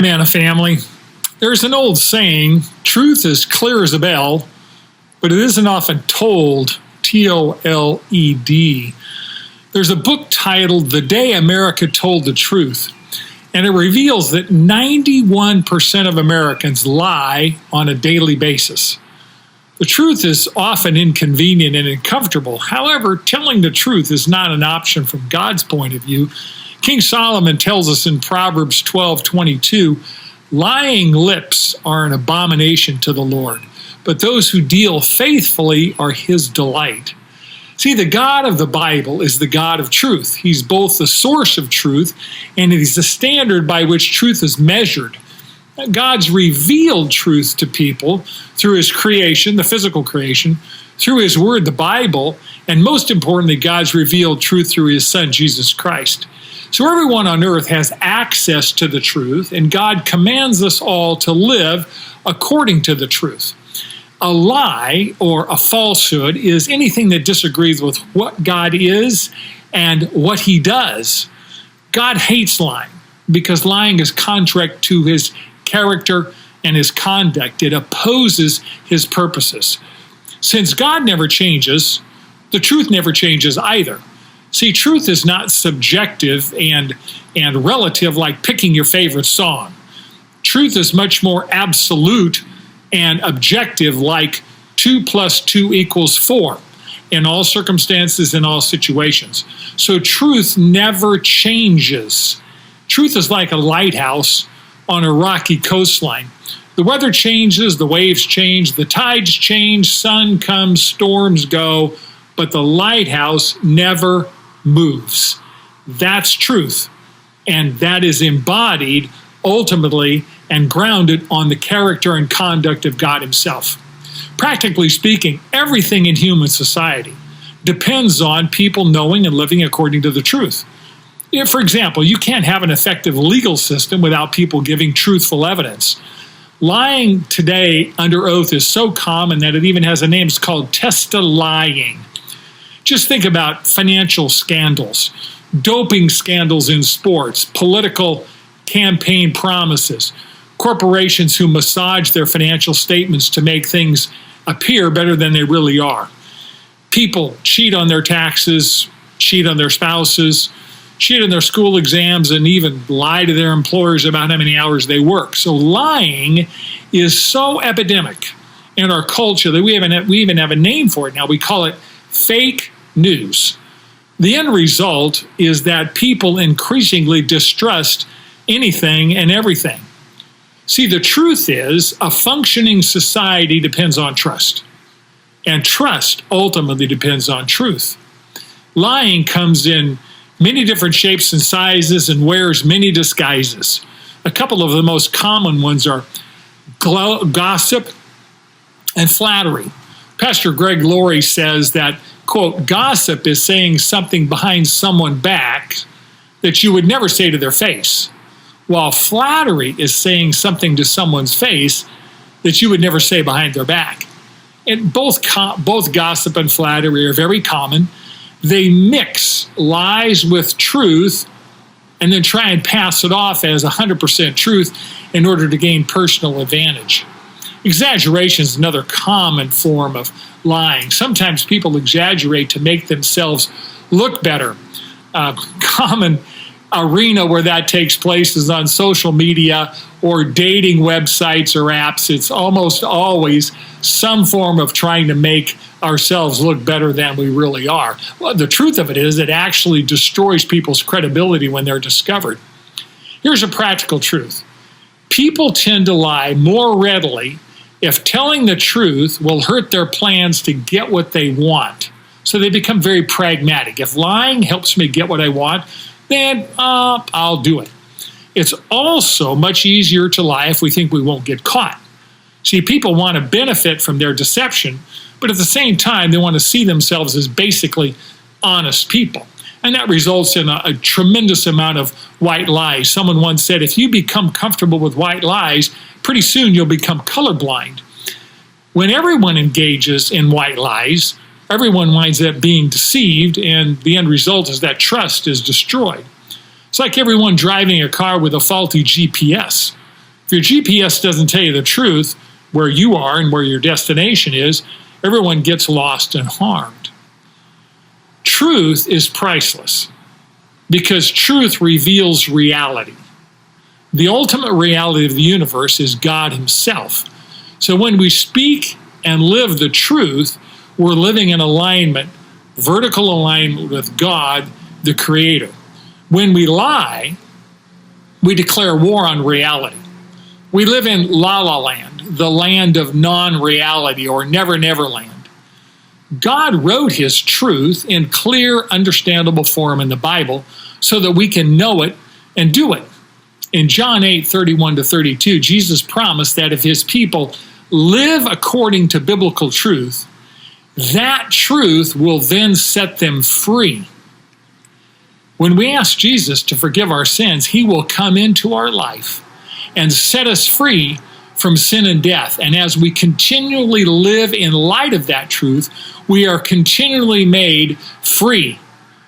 Manna family, there's an old saying, truth is clear as a bell, but it isn't often told, T-O-L-E-D. There's a book titled The Day America Told the Truth, and it reveals that 91% of Americans lie on a daily basis. The truth is often inconvenient and uncomfortable. However, telling the truth is not an option from God's point of view. King Solomon tells us in Proverbs 12:22, lying lips are an abomination to the Lord, but those who deal faithfully are his delight. See, the God of the Bible is the God of truth. He's both the source of truth and he's the standard by which truth is measured. God's revealed truth to people through his creation, the physical creation, through his word, the Bible, and most importantly, God's revealed truth through his son, Jesus Christ. So everyone on earth has access to the truth, and God commands us all to live according to the truth. A lie or a falsehood is anything that disagrees with what God is and what he does. God hates lying because lying is contrary to his character and his conduct. It opposes his purposes. Since God never changes, the truth never changes either. See, truth is not subjective and relative like picking your favorite song. Truth is much more absolute and objective like 2 + 2 = 4 in all circumstances, in all situations. So truth never changes. Truth is like a lighthouse on a rocky coastline. The weather changes, the waves change, the tides change, sun comes, storms go, but the lighthouse never moves. That's truth, and that is embodied ultimately and grounded on the character and conduct of God himself. Practically speaking, everything in human society depends on people knowing and living according to the truth. For example, you can't have an effective legal system without people giving truthful evidence. Lying today under oath is so common that it even has a name. It's called testa-lying. Just think about financial scandals, doping scandals in sports, political campaign promises, corporations who massage their financial statements to make things appear better than they really are. People cheat on their taxes, cheat on their spouses, cheat on their school exams, and even lie to their employers about how many hours they work. So lying is so epidemic in our culture that we even have a name for it now. We call it fake news. The end result is that people increasingly distrust anything and everything. See, the truth is a functioning society depends on trust, and trust ultimately depends on truth. Lying comes in many different shapes and sizes and wears many disguises. A couple of the most common ones are gossip and flattery. Pastor Greg Laurie says that, quote, gossip is saying something behind someone's back that you would never say to their face, while flattery is saying something to someone's face that you would never say behind their back. And both gossip and flattery are very common. They mix lies with truth and then try and pass it off as 100% truth in order to gain personal advantage. Exaggeration is another common form of lying. Sometimes people exaggerate to make themselves look better. Common arena where that takes place is on social media or dating websites or apps. It's almost always some form of trying to make ourselves look better than we really are. Well, the truth of it is it actually destroys people's credibility when they're discovered. Here's a practical truth. People tend to lie more readily if telling the truth will hurt their plans to get what they want. So they become very pragmatic. If lying helps me get what I want, then I'll do it. It's also much easier to lie if we think we won't get caught. See, people want to benefit from their deception, but at the same time, they want to see themselves as basically honest people. And that results in a tremendous amount of white lies. Someone once said, if you become comfortable with white lies, pretty soon you'll become colorblind. When everyone engages in white lies, everyone winds up being deceived, and the end result is that trust is destroyed. It's like everyone driving a car with a faulty GPS. If your GPS doesn't tell you the truth, where you are and where your destination is, everyone gets lost and harmed. Truth is priceless because truth reveals reality. The ultimate reality of the universe is God himself. So when we speak and live the truth, we're living in alignment, vertical alignment with God, the Creator. When we lie, we declare war on reality. We live in La La Land, the land of non-reality, or Never Never Land. God wrote his truth in clear, understandable form in the Bible so that we can know it and do it. In John 8:31-32, Jesus promised that if his people live according to biblical truth, that truth will then set them free. When we ask Jesus to forgive our sins, he will come into our life and set us free from sin and death. And as we continually live in light of that truth, we are continually made free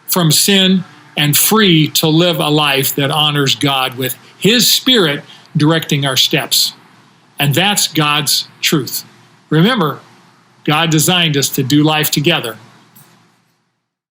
from sin and free to live a life that honors God with his Spirit directing our steps. And that's God's truth. Remember, God designed us to do life together.